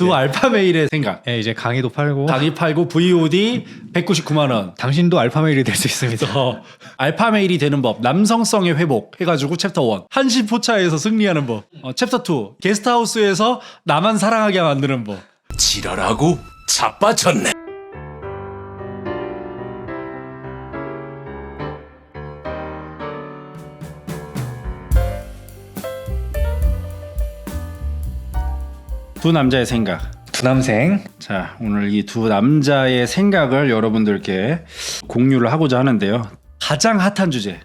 두 알파 메일의 생각. 예, 이제 강의도 팔고 강의 팔고 VOD 199만 원. 당신도 알파 메일이 될 수 있습니다. 알파 메일이 되는 법, 남성성의 회복 해가지고 챕터 1 한시 포차에서 승리하는 법. 챕터 2 게스트하우스에서 나만 사랑하게 만드는 법. 지랄하고 자빠졌네. 두 남자의 생각. 두 남생. 자, 오늘 이 두 남자의 생각을 여러분들께 공유를 하고자 하는데요. 가장 핫한 주제,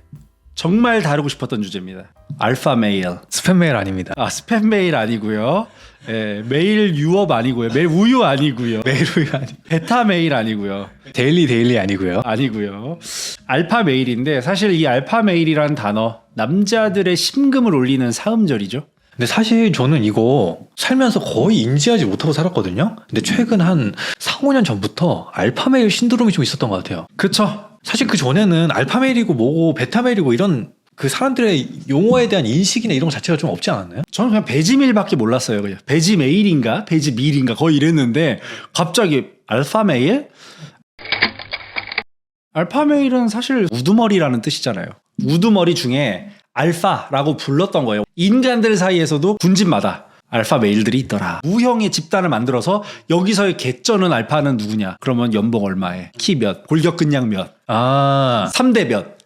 정말 다루고 싶었던 주제입니다. 알파 메일. 스팸 메일 아닙니다. 스팸 메일 아니고요. 예, 메일 유업 아니고요. 메일 우유 아니고요. 메일 우유 아니. 베타 메일 아니고요. 데일리 아니고요. 아니고요. 알파 메일인데 사실 이 알파 메일이라는 단어 남자들의 심금을 올리는 사음절이죠. 근데 사실 저는 이거 살면서 거의 인지하지 못하고 살았거든요. 근데 최근 한 4, 5년 전부터 알파메일 신드롬이 좀 있었던 것 같아요. 그렇죠. 사실 그 전에는 알파메일이고 뭐고 베타메일이고 이런 그 사람들의 용어에 대한 인식이나 이런 것 자체가 좀 없지 않았나요? 저는 그냥 배지밀밖에 몰랐어요. 그냥 배지메일인가 배지밀인가 거의 이랬는데 갑자기 알파메일? 알파메일은 사실 우두머리라는 뜻이잖아요. 우두머리 중에 알파라고 불렀던 거예요. 인간들 사이에서도 군집마다 알파 메일들이 있더라. 무형의 집단을 만들어서 여기서의 개쩌는 알파는 누구냐? 그러면 연봉 얼마에? 키 몇? 골격근량 몇? 3대 몇?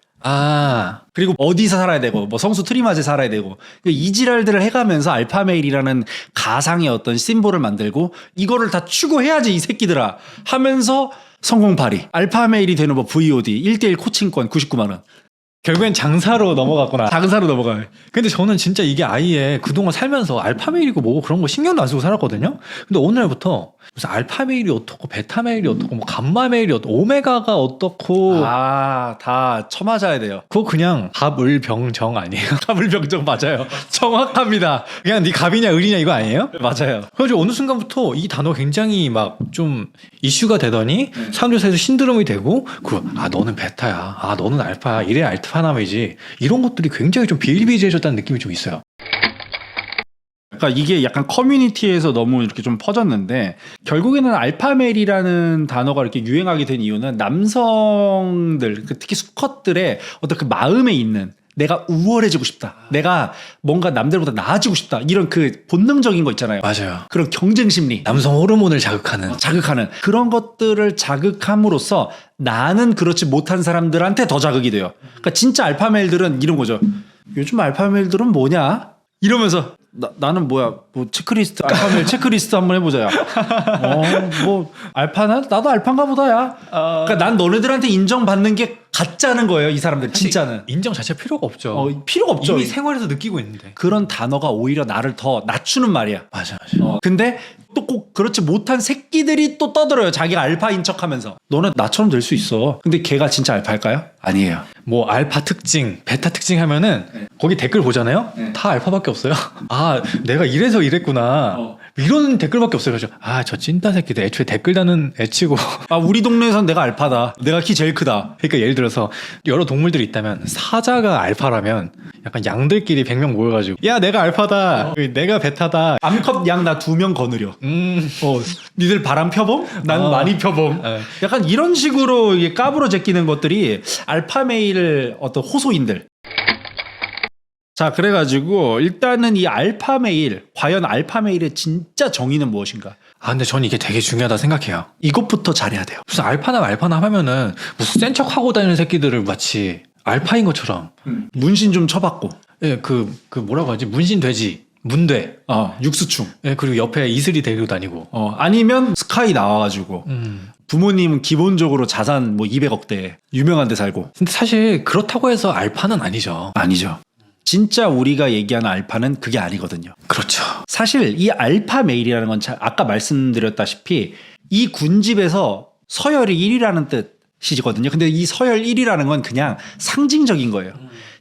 그리고 어디서 살아야 되고 뭐 성수 트리마제 살아야 되고 이 지랄들을 해가면서 알파 메일이라는 가상의 어떤 심볼을 만들고 이거를 다 추구해야지 이 새끼들아 하면서 성공파리. 알파 메일이 되는 뭐 VOD 1대1 코칭권 99만 원. 결국엔 장사로 넘어갔구나. 장사로 넘어가요. 근데 저는 진짜 이게 아예 그동안 살면서 알파메일이고 뭐고 그런 거 신경도 안 쓰고 살았거든요. 근데 오늘부터 무슨 알파메일이 어떻고 베타메일이 어떻고 뭐 감마메일이 어떻고 오메가가 어떻고 다 쳐맞아야 돼요. 그거 그냥 갑을병정 아니에요? 갑을병정 맞아요. 정확합니다. 그냥 네 갑이냐 을이냐 이거 아니에요? 맞아요. 그래서 어느 순간부터 이 단어 굉장히 막 좀 이슈가 되더니 사람들 사이에서 신드롬이 되고 너는 베타야, 너는 알파야, 이래야 알파남이지 이런 것들이 굉장히 좀 비일비재해졌다는 느낌이 좀 있어요. 그러니까 이게 약간 커뮤니티에서 너무 이렇게 좀 퍼졌는데 결국에는 알파메일이라는 단어가 이렇게 유행하게 된 이유는 남성들 특히 수컷들의 어떤 그 마음에 있는 내가 우월해지고 싶다. 내가 뭔가 남들보다 나아지고 싶다. 이런 그 본능적인 거 있잖아요. 맞아요. 그런 경쟁 심리. 남성 호르몬을 자극하는 그런 것들을 자극함으로써 나는 그렇지 못한 사람들한테 더 자극이 돼요. 그러니까 진짜 알파메일들은 이런 거죠. 요즘 알파메일들은 뭐냐? 이러면서 나는 뭐야 뭐 체크리스트 알파메일 체크리스트 한번 해보자. 뭐 알파는 나도 알파인가 보다야. 그러니까 난 너네들한테 인정받는 게 가짜는 거예요. 이 사람들 진짜는 인정 자체가 필요가 없죠. 필요가 없죠. 이미 생활에서 느끼고 있는데 그런 단어가 오히려 나를 더 낮추는 말이야. 맞아. 근데 또 꼭 그렇지 못한 새끼들이 또 떠들어요. 자기가 알파인 척하면서 너는 나처럼 될 수 있어. 근데 걔가 진짜 알파일까요? 아니에요. 뭐 알파 특징, 베타 특징 하면은 거기 댓글 보잖아요. 다 알파밖에 없어요. 내가 이래서 이랬구나. 이런 댓글밖에 없어요. 그래서 저 찐따 새끼들 애초에 댓글 다는 애치고 우리 동네에선 내가 알파다. 내가 키 제일 크다. 그러니까 예를 들어서 여러 동물들이 있다면 사자가 알파라면 약간 양들끼리 100명 모여가지고 야 내가 알파다, 내가 베타다. 암컷 양 나 2명 거느려. 니들 바람 펴봄? 난 많이 펴봄. 약간 이런 식으로 이게 까불어 제끼는 것들이 알파메일 어떤 호소인들. 자, 그래가지고 일단은 이 알파메일, 과연 알파메일의 진짜 정의는 무엇인가? 근데 저는 이게 되게 중요하다 생각해요. 이것부터 잘해야 돼요. 무슨 알파남 하면은 무슨 센 척하고 다니는 새끼들을 마치 알파인 것처럼 문신 좀 쳐봤고. 예, 그 뭐라고 하지? 문신 돼지, 문돼. 육수충. 예, 그리고 옆에 이슬이 데리고 다니고. 아니면 스카이 나와가지고. 부모님은 기본적으로 자산 뭐 200억대 유명한 데 살고. 근데 사실 그렇다고 해서 알파는 아니죠. 아니죠. 진짜 우리가 얘기하는 알파는 그게 아니거든요. 그렇죠. 사실 이 알파 메일이라는 건 아까 말씀드렸다시피 이 군집에서 서열이 1위라는 뜻이거든요. 근데 이 서열 1위라는 건 그냥 상징적인 거예요.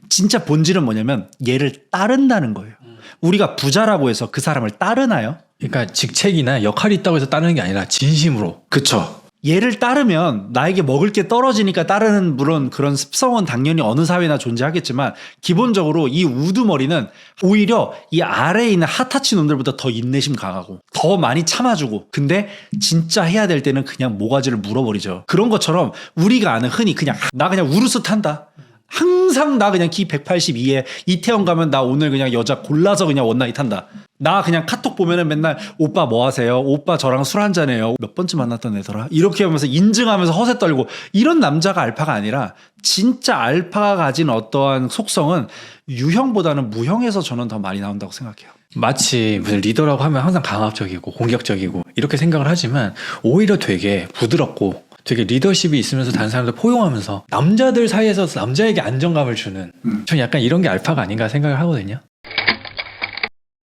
진짜 본질은 뭐냐면 얘를 따른다는 거예요. 우리가 부자라고 해서 그 사람을 따르나요? 그러니까 직책이나 역할이 있다고 해서 따르는 게 아니라 진심으로. 그쵸. 얘를 따르면 나에게 먹을 게 떨어지니까 따르는 물론 그런 습성은 당연히 어느 사회나 존재하겠지만 기본적으로 이 우두머리는 오히려 이 아래에 있는 핫타치 놈들보다 더 인내심 강하고 더 많이 참아주고 근데 진짜 해야 될 때는 그냥 모가지를 물어버리죠. 그런 것처럼 우리가 아는 흔히 그냥 나 그냥 우르스 탄다. 항상 나 그냥 키 182에 이태원 가면 나 오늘 그냥 여자 골라서 그냥 원나잇 한다. 나 그냥 카톡 보면은 맨날 오빠 뭐 하세요? 오빠 저랑 술 한잔해요. 몇 번째 만났던 애더라? 이렇게 하면서 인증하면서 허세 떨고 이런 남자가 알파가 아니라 진짜 알파가 가진 어떠한 속성은 유형보다는 무형에서 저는 더 많이 나온다고 생각해요. 마치 무슨 리더라고 하면 항상 강압적이고 공격적이고 이렇게 생각을 하지만 오히려 되게 부드럽고 되게 리더십이 있으면서 다른 사람들 포용하면서 남자들 사이에서 남자에게 안정감을 주는 전 약간 이런 게 알파가 아닌가 생각을 하거든요.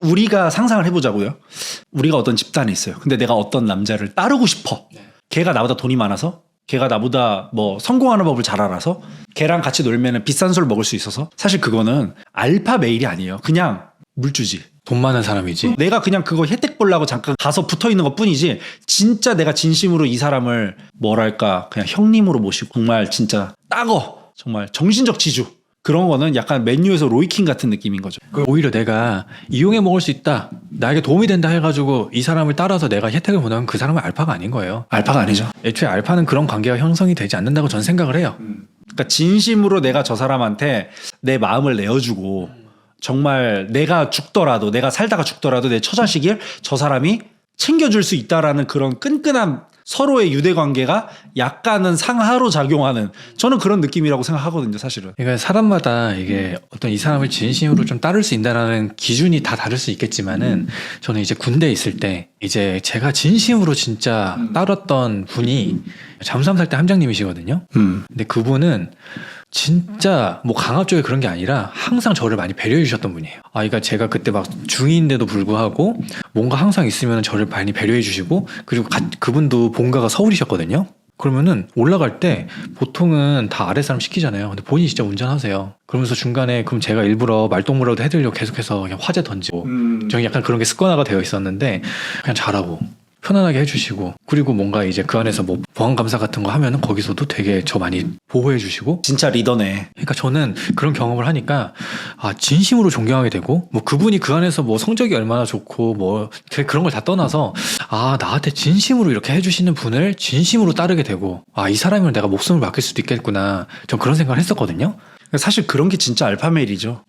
우리가 상상을 해보자고요. 우리가 어떤 집단에 있어요. 근데 내가 어떤 남자를 따르고 싶어. 걔가 나보다 돈이 많아서 걔가 나보다 뭐 성공하는 법을 잘 알아서 걔랑 같이 놀면 비싼 술 먹을 수 있어서 사실 그거는 알파 메일이 아니에요. 그냥 물주지. 돈 많은 사람이지. 내가 그냥 그거 혜택 보려고 잠깐 가서 붙어 있는 것 뿐이지 진짜 내가 진심으로 이 사람을 뭐랄까 그냥 형님으로 모시고 정말 진짜 따거 정말 정신적 지주 그런 거는 약간 맨유에서 로이킹 같은 느낌인 거죠. 오히려 내가 이용해 먹을 수 있다. 나에게 도움이 된다 해가지고 이 사람을 따라서 내가 혜택을 보내면 그 사람은 알파가 아닌 거예요. 알파가 아니죠. 애초에 알파는 그런 관계가 형성이 되지 않는다고 저는 생각을 해요. 그러니까 진심으로 내가 저 사람한테 내 마음을 내어주고 정말 내가 죽더라도 내가 살다가 죽더라도 내 처자식을 저 사람이 챙겨줄 수 있다라는 그런 끈끈한 서로의 유대관계가 약간은 상하로 작용하는 저는 그런 느낌이라고 생각하거든요 사실은. 그러니까 사람마다 이게 어떤 이 사람을 진심으로 좀 따를 수 있다라는 기준이 다 다를 수 있겠지만은 저는 이제 군대에 있을 때 이제 제가 진심으로 진짜 따랐던 분이 잠수함 살 때 함장님이시거든요. 근데 그분은 진짜 뭐 강압적인 그런 게 아니라 항상 저를 많이 배려해 주셨던 분이에요. 아, 그러니까 제가 그때 막 중인데도 불구하고 뭔가 항상 있으면 저를 많이 배려해 주시고 그리고 그분도 본가가 서울이셨거든요. 그러면은 올라갈 때 보통은 다 아랫사람 시키잖아요. 근데 본인이 진짜 운전하세요. 그러면서 중간에 그럼 제가 일부러 말동무라도 해드리려고 계속해서 그냥 화제 던지고 저는 약간 그런 게 습관화가 되어 있었는데 그냥 잘하고 편안하게 해주시고 그리고 뭔가 이제 그 안에서 뭐 보안감사 같은 거 하면은 거기서도 되게 저 많이 보호해 주시고 진짜 리더네. 그러니까 저는 그런 경험을 하니까 아 진심으로 존경하게 되고 뭐 그분이 그 안에서 뭐 성적이 얼마나 좋고 뭐 그런 걸 다 떠나서 아 나한테 진심으로 이렇게 해주시는 분을 진심으로 따르게 되고 아 이 사람이면 내가 목숨을 맡길 수도 있겠구나 전 그런 생각을 했었거든요. 사실 그런 게 진짜 알파메일이죠.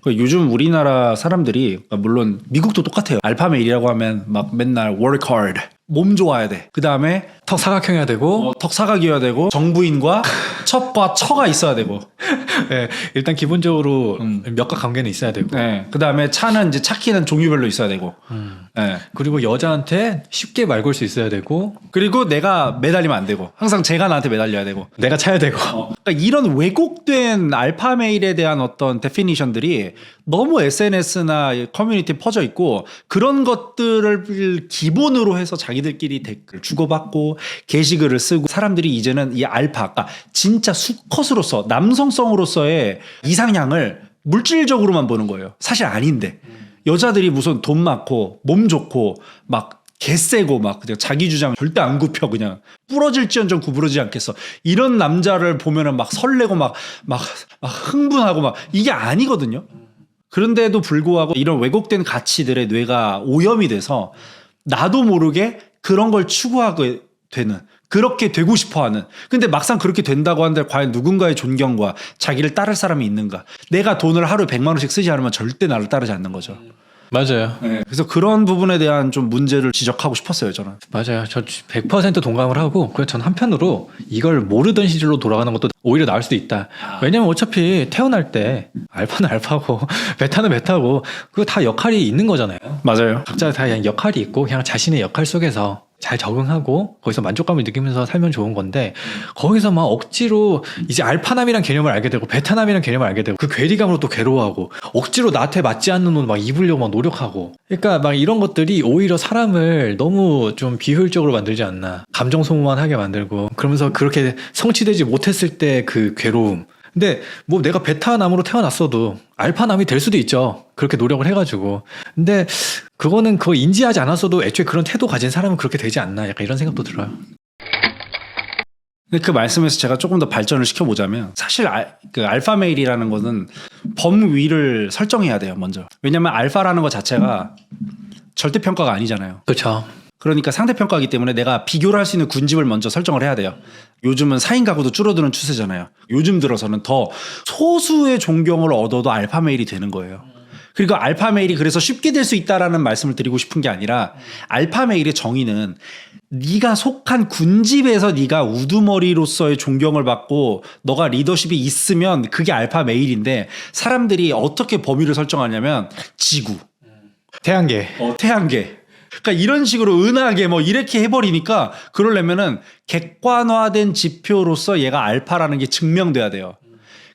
요즘 우리나라 사람들이 물론 미국도 똑같아요. 알파메일이라고 하면 막 맨날 work hard 몸 좋아야 돼. 그 다음에 턱 사각형이어야 되고 턱 사각이어야 되고 정부인과 첩과 처가 있어야 되고 네, 일단 기본적으로 몇과 관계는 있어야 되고 네, 그 다음에 차는 이제 차 키는 종류별로 있어야 되고 네. 그리고 여자한테 쉽게 말 걸 수 있어야 되고 그리고 내가 매달리면 안 되고 항상 제가 나한테 매달려야 되고 내가 차야 되고 그러니까 이런 왜곡된 알파메일에 대한 어떤 데피니션들이 너무 SNS나 커뮤니티에 퍼져 있고 그런 것들을 기본으로 해서 자기들끼리 댓글 주고받고 게시글을 쓰고 사람들이 이제는 이 알파, 그러니까 진짜 수컷으로서 남성성으로서의 이상향을 물질적으로만 보는 거예요. 사실 아닌데 여자들이 무슨 돈 많고 몸 좋고 막 개세고 막 그냥 자기 주장 절대 안 굽혀 그냥 부러질지언정 구부러지지 않겠어 이런 남자를 보면은 막 설레고 막 흥분하고 막 이게 아니거든요. 그런데도 불구하고 이런 왜곡된 가치들의 뇌가 오염이 돼서 나도 모르게 그런 걸 추구하게 되는 그렇게 되고 싶어하는 근데 막상 그렇게 된다고 하는데 과연 누군가의 존경과 자기를 따를 사람이 있는가. 내가 돈을 하루에 100만 원씩 쓰지 않으면 절대 나를 따르지 않는 거죠. 맞아요. 네. 그래서 그런 부분에 대한 좀 문제를 지적하고 싶었어요 저는. 맞아요. 저 100% 동감을 하고 그래서 전 한편으로 이걸 모르던 시절로 돌아가는 것도 오히려 나을 수도 있다. 왜냐면 어차피 태어날 때 알파는 알파고 베타는 베타고 그거 다 역할이 있는 거잖아요. 맞아요. 각자 다 그냥 역할이 있고 그냥 자신의 역할 속에서 잘 적응하고 거기서 만족감을 느끼면서 살면 좋은 건데 거기서 막 억지로 이제 알파남이란 개념을 알게 되고 베타남이란 개념을 알게 되고 그 괴리감으로 또 괴로워하고 억지로 나한테 맞지 않는 옷 막 입으려고 막 노력하고 그러니까 막 이런 것들이 오히려 사람을 너무 좀 비효율적으로 만들지 않나. 감정 소모만 하게 만들고 그러면서 그렇게 성취되지 못했을 때 그 괴로움. 근데 뭐 내가 베타남으로 태어났어도 알파남이 될 수도 있죠. 그렇게 노력을 해가지고. 근데 그거는 그거 인지하지 않았어도 애초에 그런 태도 가진 사람은 그렇게 되지 않나. 약간 이런 생각도 들어요. 근데 그 말씀에서 제가 조금 더 발전을 시켜보자면 사실 그 알파 메일이라는 거는 범위를 설정해야 돼요 먼저. 왜냐면 알파라는 것 자체가 절대평가가 아니잖아요. 그렇죠. 그러니까 상대평가이기 때문에 내가 비교를 할 수 있는 군집을 먼저 설정을 해야 돼요. 요즘은 4인 가구도 줄어드는 추세잖아요. 요즘 들어서는 더 소수의 존경을 얻어도 알파 메일이 되는 거예요. 그리고 알파 메일이 그래서 쉽게 될 수 있다라는 말씀을 드리고 싶은 게 아니라 알파 메일의 정의는 네가 속한 군집에서 네가 우두머리로서의 존경을 받고 너가 리더십이 있으면 그게 알파 메일인데 사람들이 어떻게 범위를 설정하냐면 지구, 태양계. 태양계. 그러니까 이런 식으로 은하계 뭐 이렇게 해버리니까 그러려면은 객관화된 지표로서 얘가 알파라는 게 증명돼야 돼요.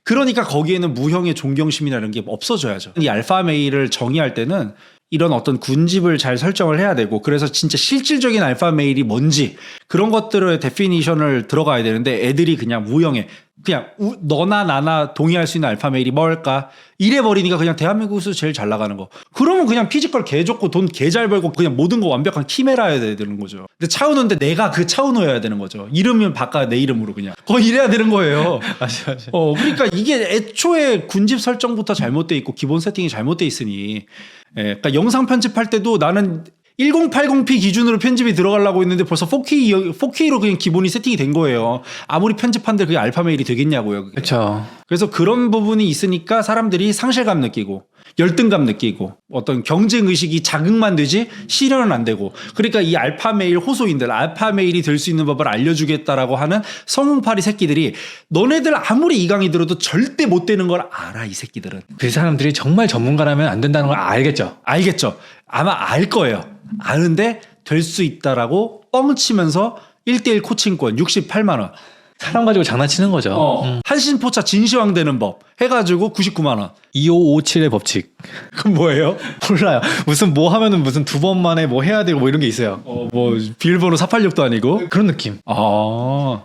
그러니까 거기에는 무형의 존경심이라는 게 없어져야죠. 이 알파 메일을 정의할 때는 이런 어떤 군집을 잘 설정을 해야 되고 그래서 진짜 실질적인 알파 메일이 뭔지 그런 것들의 데피니션을 들어가야 되는데 애들이 그냥 무형의 그냥 너나 나나 동의할 수 있는 알파 메일이 뭘까? 이래 버리니까 그냥 대한민국에서 제일 잘 나가는 거. 그러면 그냥 피지컬 개 좋고 돈 개 잘 벌고 그냥 모든 거 완벽한 키메라여야 되는 거죠. 근데 차은우인데 내가 그 차은우여야 되는 거죠. 이름은 바꿔 내 이름으로 그냥. 이래야 되는 거예요. 맞아. 그러니까 이게 애초에 군집 설정부터 잘못돼 있고 기본 세팅이 잘못돼 있으니 그러니까 영상 편집할 때도 나는 1080p 기준으로 편집이 들어가려고 했는데 벌써 4K로 그냥 기본이 세팅이 된 거예요. 아무리 편집한데 그게 알파 메일이 되겠냐고요. 그게. 그렇죠. 그래서 그런 부분이 있으니까 사람들이 상실감 느끼고 열등감 느끼고 어떤 경쟁 의식이 자극만 되지 실현은 안 되고 그러니까 이 알파 메일 호소인들 알파 메일이 될 수 있는 법을 알려주겠다라고 하는 성웅파리 새끼들이 너네들 아무리 이강이 들어도 절대 못 되는 걸 알아 이 새끼들은. 그 사람들이 정말 전문가라면 안 된다는 걸 알겠죠. 알겠죠. 아마 알 거예요. 아는데 될 수 있다라고 뻥치면서 1대1 코칭권 68만 원. 사람 가지고 장난치는 거죠. 한신포차 진시황 되는 법 해가지고 99만 원. 2557의 법칙. 그건 뭐예요? 몰라요. 무슨 뭐 하면은 무슨 두 번 만에 뭐 해야 되고 뭐 이런 게 있어요. 뭐 비밀번호 486도 아니고. 그런 느낌.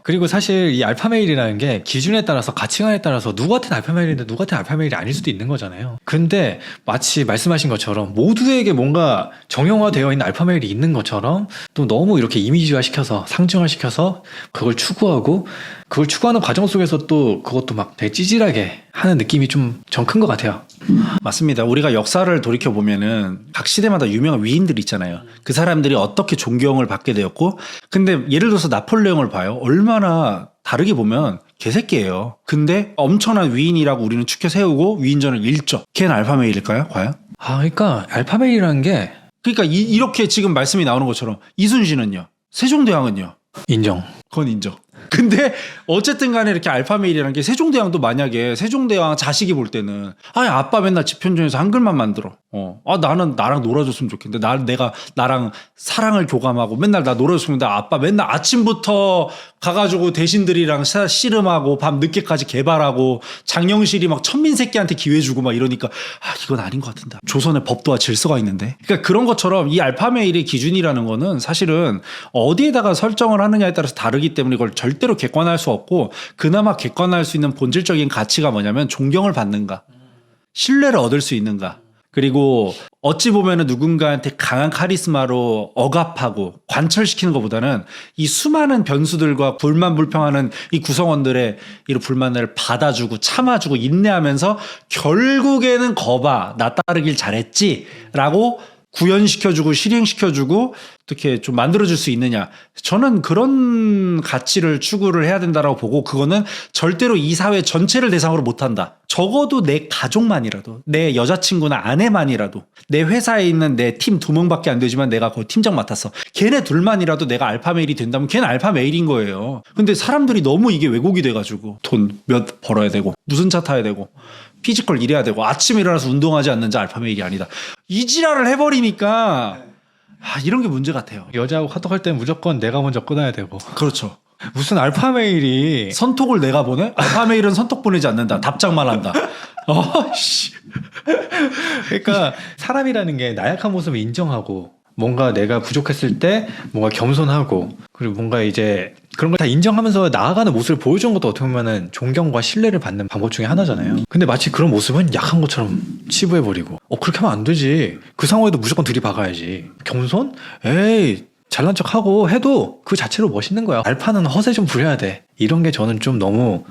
그리고 사실 이 알파 메일이라는 게 기준에 따라서 가치관에 따라서 누구한테는 알파 메일인데 누구한테는 알파 메일이 아닐 수도 있는 거잖아요. 근데 마치 말씀하신 것처럼 모두에게 뭔가 정형화되어 있는 알파 메일이 있는 것처럼 또 너무 이렇게 이미지화 시켜서 상징화 시켜서 그걸 추구하고 그걸 추구하는 과정 속에서 또 그것도 막 되게 찌질하게 하는 느낌이 좀 전 큰 것 같아요. 맞습니다. 우리가 역사를 돌이켜 보면은 각 시대마다 유명한 위인들 있잖아요. 그 사람들이 어떻게 존경을 받게 되었고, 근데 예를 들어서 나폴레옹을 봐요. 얼마나 다르게 보면 개새끼예요. 근데 엄청난 위인이라고 우리는 추켜 세우고 위인전을 읽죠. 걔는 알파 메일일까요? 과연? 그러니까 알파 메일이라는 게 그러니까 이렇게 지금 말씀이 나오는 것처럼 이순신은요, 세종대왕은요. 인정. 그건 인정. 근데 어쨌든 간에 이렇게 알파 메일이라는 게 세종대왕도 만약에 세종대왕 자식이 볼 때는 아빠 맨날 집현전에서 한글만 만들어. 나는 나랑 놀아줬으면 좋겠는데 내가 나랑 사랑을 교감하고 맨날 나 놀아줬으면 좋겠는데 아빠 맨날 아침부터 가가지고 대신들이랑 씨름하고 밤 늦게까지 개발하고 장영실이 막 천민 새끼한테 기회 주고 막 이러니까 이건 아닌 것 같은데. 조선의 법도와 질서가 있는데. 그러니까 그런 것처럼 이 알파 메일의 기준이라는 거는 사실은 어디에다가 설정을 하느냐에 따라서 다르기 때문에 이걸 절대로 객관화할 수 없고 그나마 객관화할 수 있는 본질적인 가치가 뭐냐면 존경을 받는가, 신뢰를 얻을 수 있는가. 그리고 어찌 보면은 누군가한테 강한 카리스마로 억압하고 관철시키는 것보다는 이 수많은 변수들과 불만불평하는 이 구성원들의 이런 불만을 받아주고 참아주고 인내하면서 결국에는 거봐 나 따르길 잘했지 라고 구현시켜주고 실행시켜주고 어떻게 좀 만들어줄 수 있느냐. 저는 그런 가치를 추구를 해야 된다라고 보고 그거는 절대로 이 사회 전체를 대상으로 못한다. 적어도 내 가족만이라도 내 여자친구나 아내만이라도 내 회사에 있는 내 팀 2명밖에 안 되지만 내가 거기 팀장 맡았어. 걔네 둘만이라도 내가 알파 메일이 된다면 걔는 알파 메일인 거예요. 근데 사람들이 너무 이게 왜곡이 돼가지고 돈 몇 벌어야 되고 무슨 차 타야 되고 피지컬 이래야 되고 아침에 일어나서 운동하지 않는 자 알파 메일이 아니다. 이 지랄을 해버리니까 이런 게 문제 같아요. 여자하고 카톡할 때는 무조건 내가 먼저 끊어야 되고. 그렇죠. 무슨 알파 메일이 선톡을 내가 보내? 알파 메일은 선톡 보내지 않는다. 답장만 한다. 씨. 그러니까 사람이라는 게 나약한 모습을 인정하고 뭔가 내가 부족했을 때 뭔가 겸손하고 그리고 뭔가 이제 그런 걸 다 인정하면서 나아가는 모습을 보여주는 것도 어떻게 보면은 존경과 신뢰를 받는 방법 중에 하나잖아요. 근데 마치 그런 모습은 약한 것처럼 치부해버리고 그렇게 하면 안 되지. 그 상황에도 무조건 들이박아야지. 겸손? 에이 잘난 척하고 해도 그 자체로 멋있는 거야. 알파는 허세 좀 부려야 돼. 이런 게 저는 좀 너무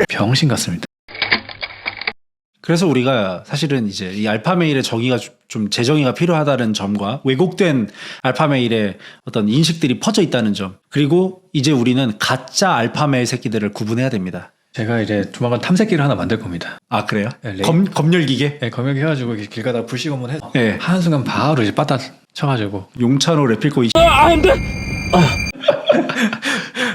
병신 같습니다. 그래서 우리가 사실은 이제 이 알파메일의 정의가 좀 재정의가 필요하다는 점과 왜곡된 알파메일의 어떤 인식들이 퍼져 있다는 점, 그리고 이제 우리는 가짜 알파메일 새끼들을 구분해야 됩니다. 제가 이제 조만간 탐색기를 하나 만들 겁니다. 아 그래요? 네, 검열기계? 네, 검역 해가지고 길 가다가 불시검문 해서 네. 한순간 바로 이제 빠따 쳐가지고. 용찬호 레필코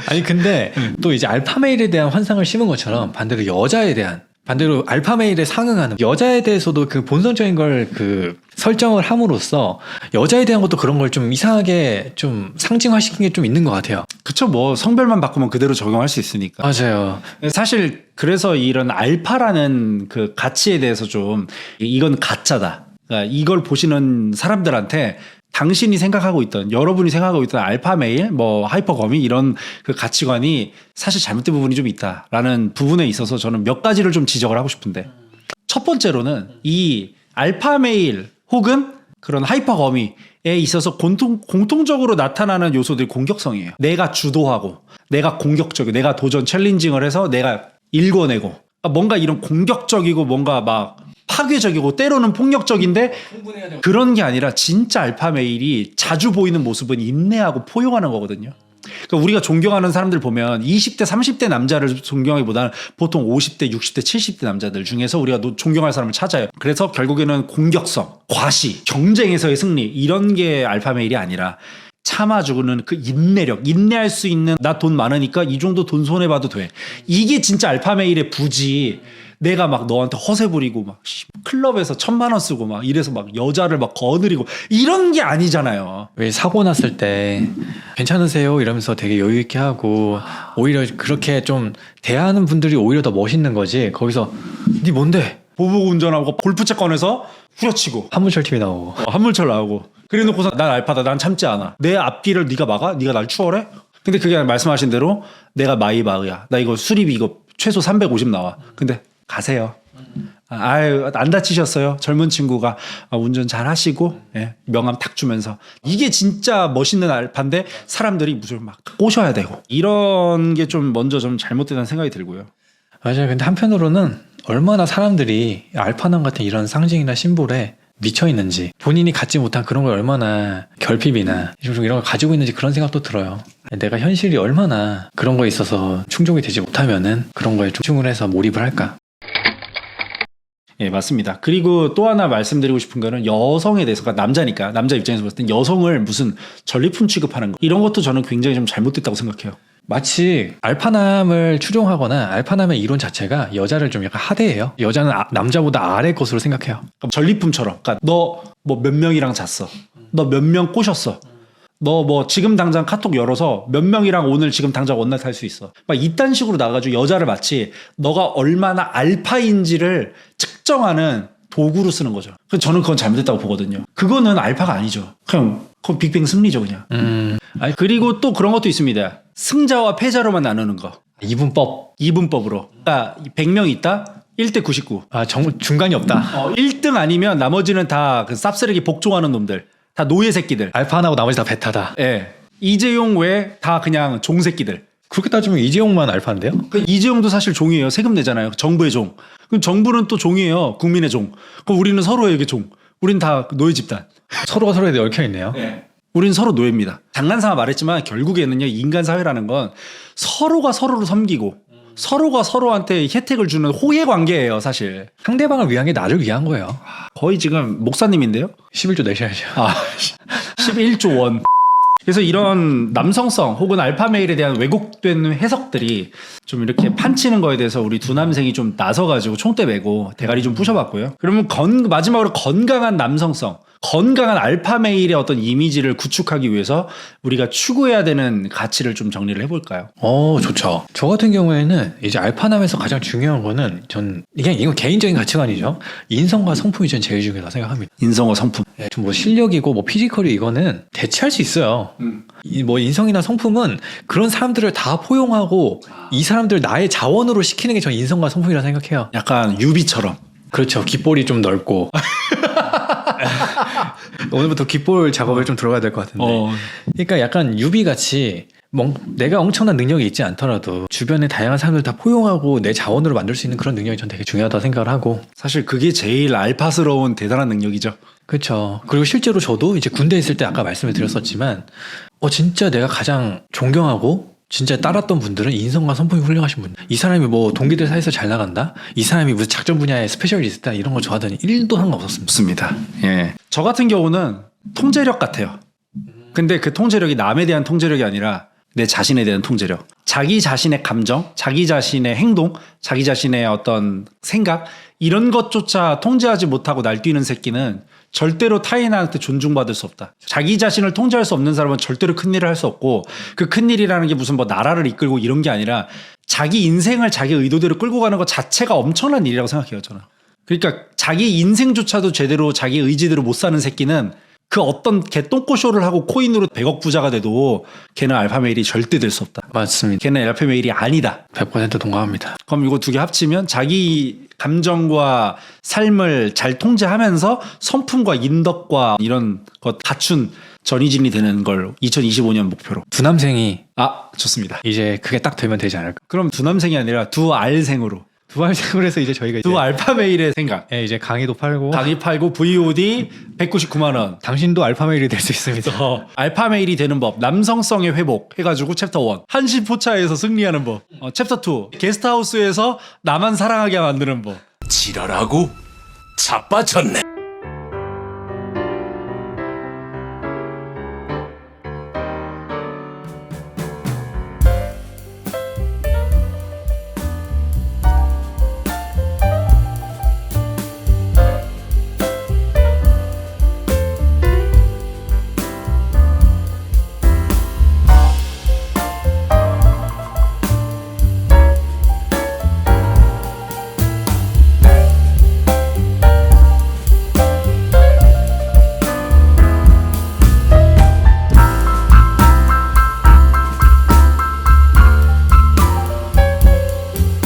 아니 근데 또 이제 알파메일에 대한 환상을 심은 것처럼 반대로 여자에 대한, 반대로 알파메일에 상응하는 여자에 대해서도 그 본성적인 걸 그 설정을 함으로써 여자에 대한 것도 그런 걸 좀 이상하게 좀 상징화시킨 게 좀 있는 것 같아요. 그쵸, 뭐 성별만 바꾸면 그대로 적용할 수 있으니까. 맞아요. 사실 그래서 이런 알파라는 그 가치에 대해서 좀 이건 가짜다, 그러니까 이걸 보시는 사람들한테 당신이 생각하고 있던, 여러분이 생각하고 있던 알파메일, 뭐 하이퍼거미 이런 그 가치관이 사실 잘못된 부분이 좀 있다라는 부분에 있어서 저는 몇 가지를 좀 지적을 하고 싶은데, 첫 번째로는 이 알파메일 혹은 그런 하이퍼거미에 있어서 공통적으로 나타나는 요소들이 공격성이에요. 내가 주도하고 내가 공격적이고 내가 도전 챌린징을 해서 내가 일궈내고, 그러니까 뭔가 이런 공격적이고 뭔가 막 파괴적이고 때로는 폭력적인데 그런 게 아니라 진짜 알파메일이 자주 보이는 모습은 인내하고 포용하는 거거든요. 그러니까 우리가 존경하는 사람들 보면 20대 30대 남자를 존경하기보다는 보통 50대 60대 70대 남자들 중에서 우리가 존경할 사람을 찾아요. 그래서 결국에는 공격성, 과시, 경쟁에서의 승리, 이런 게 알파메일이 아니라 참아주고는 그 인내력, 인내할 수 있는, 나 돈 많으니까 이 정도 돈 손해봐도 돼, 이게 진짜 알파메일의 부지. 내가 막 너한테 허세 부리고 막 클럽에서 1,000만 원 쓰고 막 이래서 막 여자를 막 거느리고 이런 게 아니잖아요. 왜 사고 났을 때 괜찮으세요? 이러면서 되게 여유 있게 하고, 오히려 그렇게 좀 대하는 분들이 오히려 더 멋있는 거지. 거기서 니 뭔데? 보복 운전하고 골프채 꺼내서 후려치고 한문철 TV 나오고. 한물철 나오고, 그래 놓고서 난 알파다, 난 참지 않아, 내 앞길을 네가 막아? 네가 날 추월해? 근데 그게 말씀하신 대로 내가 마이바흐야, 나 이거 수리비 이거 최소 350 나와, 근데 가세요. 아유, 안 다치셨어요? 젊은 친구가 운전 잘 하시고, 예, 명함 탁 주면서. 이게 진짜 멋있는 알파인데 사람들이 무슨 막 꼬셔야 되고, 이런 게 좀 먼저 좀 잘못됐다는 생각이 들고요. 맞아요. 근데 한편으로는 얼마나 사람들이 알파남 같은 이런 상징이나 심볼에 미쳐 있는지, 본인이 갖지 못한 그런 걸 얼마나 결핍이나 좀 이런 걸 가지고 있는지 그런 생각도 들어요. 내가 현실이 얼마나 그런 거에 있어서 충족이 되지 못하면은 그런 거에 집중을 해서 몰입을 할까. 예, 맞습니다. 그리고 또 하나 말씀드리고 싶은 거는 여성에 대해서, 그러니까 남자니까 남자 입장에서 봤을 땐 여성을 무슨 전리품 취급하는 거, 이런 것도 저는 굉장히 좀 잘못됐다고 생각해요. 마치 알파남을 추종하거나 알파남의 이론 자체가 여자를 좀 약간 하대해요. 여자는 남자보다 아래 것으로 생각해요. 그럼 전리품처럼, 그러니까 너 뭐 몇 명이랑 잤어, 너 몇 명 꼬셨어, 너 뭐 지금 당장 카톡 열어서 몇 명이랑 오늘 지금 당장 원나잇 할 수 있어, 막 이딴 식으로 나가지고 여자를 마치 너가 얼마나 알파인지를 측정하는 도구로 쓰는 거죠. 그래서 저는 그건 잘못됐다고 보거든요. 그거는 알파가 아니죠. 그냥 그건 빅뱅 승리죠, 그냥. 아니, 그리고 또 그런 것도 있습니다. 승자와 패자로만 나누는 거. 이분법. 이분법으로. 그러니까 100명 있다, 1대 99. 아, 중간이 없다. 1등 아니면 나머지는 다 그 쌉쓰레기 복종하는 놈들, 다 노예 새끼들. 알파남하고 나머지 다 베타다. 예. 이재용 외에 다 그냥 종 새끼들. 그렇게 따지면 이재용만 알파인데요? 그 이재용도 사실 종이에요. 세금 내잖아요. 정부의 종. 그럼 정부는 또 종이에요. 국민의 종. 그럼 우리는 서로에게 종. 우린 다 노예 집단. 서로가 서로에 얽혀 있네요. 네. 우린 서로 노예입니다. 장난삼아 말했지만 결국에는요, 인간 사회라는 건 서로가 서로를 섬기고 서로가 서로한테 혜택을 주는 호혜 관계예요, 사실. 상대방을 위한 게 나를 위한 거예요. 거의 지금 목사님인데요? 11조 내셔야죠. 11조 원. 그래서 이런 남성성 혹은 알파메일에 대한 왜곡된 해석들이 좀 이렇게 판치는 거에 대해서 우리 두 남생이 좀 나서가지고 총대 메고 대가리 좀 부셔봤고요. 그러면 마지막으로 건강한 남성성, 건강한 알파 메일의 어떤 이미지를 구축하기 위해서 우리가 추구해야 되는 가치를 좀 정리를 해볼까요? 좋죠. 저 같은 경우에는 이제 알파남에서 가장 중요한 거는 이건 개인적인 가치관이죠. 인성과 성품이 전 제일 중요하다 생각합니다. 인성과 성품. 좀 뭐 실력이고 뭐 피지컬이 이거는 대체할 수 있어요. 뭐 인성이나 성품은 그런 사람들을 다 포용하고 이 사람들 나의 자원으로 시키는 게 전 인성과 성품이라 생각해요. 약간 유비처럼. 그렇죠. 귓볼이 좀 넓고. 오늘부터 귓볼 작업에 좀 들어가야 될 것 같은데. 그러니까 약간 유비같이 내가 엄청난 능력이 있지 않더라도 주변의 다양한 사람들 다 포용하고 내 자원으로 만들 수 있는 그런 능력이 전 되게 중요하다 생각을 하고. 사실 그게 제일 알파스러운 대단한 능력이죠. 그렇죠. 그리고 실제로 저도 이제 군대에 있을 때 아까 말씀을 드렸었지만 진짜 내가 가장 존경하고 진짜 따랐던 분들은 인성과 성품이 훌륭하신 분들. 이 사람이 뭐 동기들 사이에서 잘 나간다? 이 사람이 무슨 작전 분야의 스페셜리스트다? 이런 거 좋아하더니 1도 상관없었습니다. 없습니다. 예. 저 같은 경우는 통제력 같아요. 근데 그 통제력이 남에 대한 통제력이 아니라 내 자신에 대한 통제력. 자기 자신의 감정, 자기 자신의 행동, 자기 자신의 어떤 생각 이런 것조차 통제하지 못하고 날뛰는 새끼는 절대로 타인한테 존중받을 수 없다. 자기 자신을 통제할 수 없는 사람은 절대로 큰일을 할 수 없고 그 큰일이라는 게 무슨 뭐 나라를 이끌고 이런 게 아니라 자기 인생을 자기 의도대로 끌고 가는 것 자체가 엄청난 일이라고 생각해요, 저는. 그러니까 자기 인생조차도 제대로 자기 의지대로 못 사는 새끼는 그 어떤 개똥꼬쇼를 하고 코인으로 100억 부자가 돼도 걔는 알파메일이 절대 될 수 없다. 맞습니다. 걔는 알파메일이 아니다. 100% 동감합니다. 그럼 이거 두 개 합치면 자기 감정과 삶을 잘 통제하면서 성품과 인덕과 이런 것 갖춘 전희진이 되는 걸 2025년 목표로. 두 남생이 좋습니다. 이제 그게 딱 되면 되지 않을까. 그럼 두 남생이 아니라 두 알생으로. 두 알생으로 해서 이제 저희가 두 알파메일의 생각. 이제 강의도 팔고 강의 팔고 VOD 199만 원. 당신도 알파메일이 될 수 있습니다. 알파메일이 되는 법, 남성성의 회복 해가지고 챕터 1 한시포차에서 승리하는 법. 챕터 2 게스트하우스에서 나만 사랑하게 만드는 법. 지랄하고 자빠졌네.